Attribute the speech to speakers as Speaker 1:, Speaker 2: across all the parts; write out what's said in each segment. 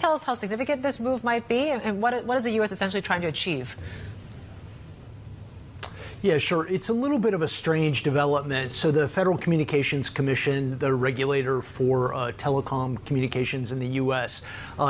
Speaker 1: tell us how significant this move might be, and what is the U.S. essentially trying to achieve?
Speaker 2: Yeah, sure. It's a little bit of a strange development. So the Federal Communications Commission, the regulator for telecom communications in the U.S.,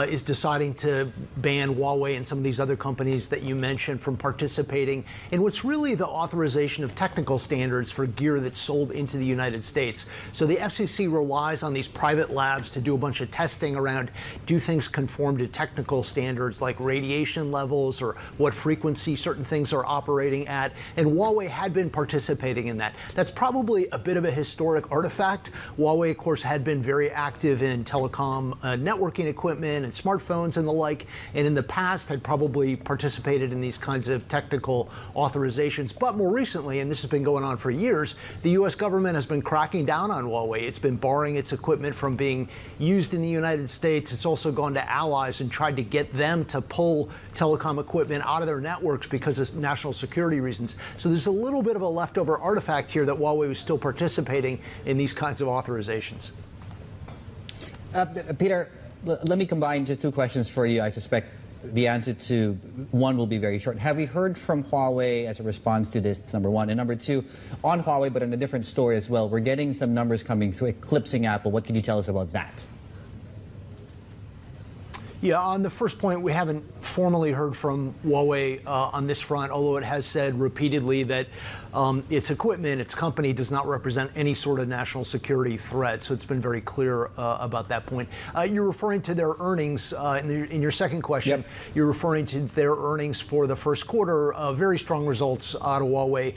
Speaker 2: is deciding to ban Huawei and some of these other companies that you mentioned from participating in what's really the authorization of technical standards for gear that's sold into the United States. So the FCC relies on these private labs to do a bunch of testing around, do things conform to technical standards like radiation levels or what frequency certain things are operating at. And Huawei had been participating in that. That's probably a bit of a historic artifact. Huawei, of course, had been very active in telecom networking equipment and smartphones and the like, and in the past had probably participated in these kinds of technical authorizations. But more recently, and this has been going on for years, the U.S. government has been cracking down on Huawei. It's been barring its equipment from being used in the United States. It's also gone to allies and tried to get them to pull telecom equipment out of their networks because of national security reasons. So there's a little bit of a leftover artifact here that Huawei was still participating in these kinds of authorizations.
Speaker 3: Peter, let me combine just two questions for you. I suspect the answer to one will be very short. Have we heard from Huawei as a response to this, number one? And number two, on Huawei, but in a different story as well, we're getting some numbers coming through eclipsing Apple. What can you tell us about that?
Speaker 2: Yeah, on the first point, we haven't formally heard from Huawei on this front, although it has said repeatedly that its equipment, its company, does not represent any sort of national security threat. So it's been very clear about that point. You're referring to their earnings in your second question. Yep. You're referring to their earnings for the first quarter. Very strong results out of Huawei.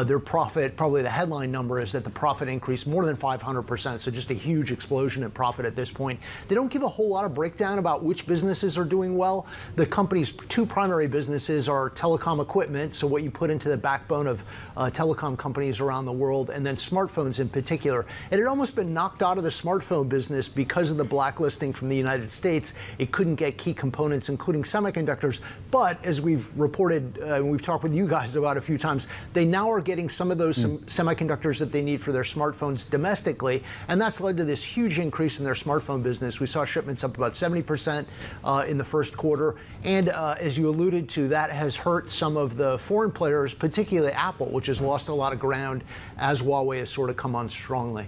Speaker 2: Their profit, probably the headline number, is that the profit increased more than 500%. So just a huge explosion in profit at this point. They don't give a whole lot of breakdown about which businesses are doing well. The company's two primary businesses are telecom equipment, so what you put into the backbone of telecom companies around the world, and then smartphones in particular. And it had almost been knocked out of the smartphone business because of the blacklisting from the United States. It couldn't get key components, including semiconductors. But as we've reported, we've talked with you guys about a few times, they now are getting some of those semiconductors that they need for their smartphones domestically, and that's led to this huge increase in their smartphone business. We saw shipments up about 70% in the first quarter. And as you alluded to, that has hurt some of the foreign players, particularly Apple, which has lost a lot of ground as Huawei has sort of come on strongly.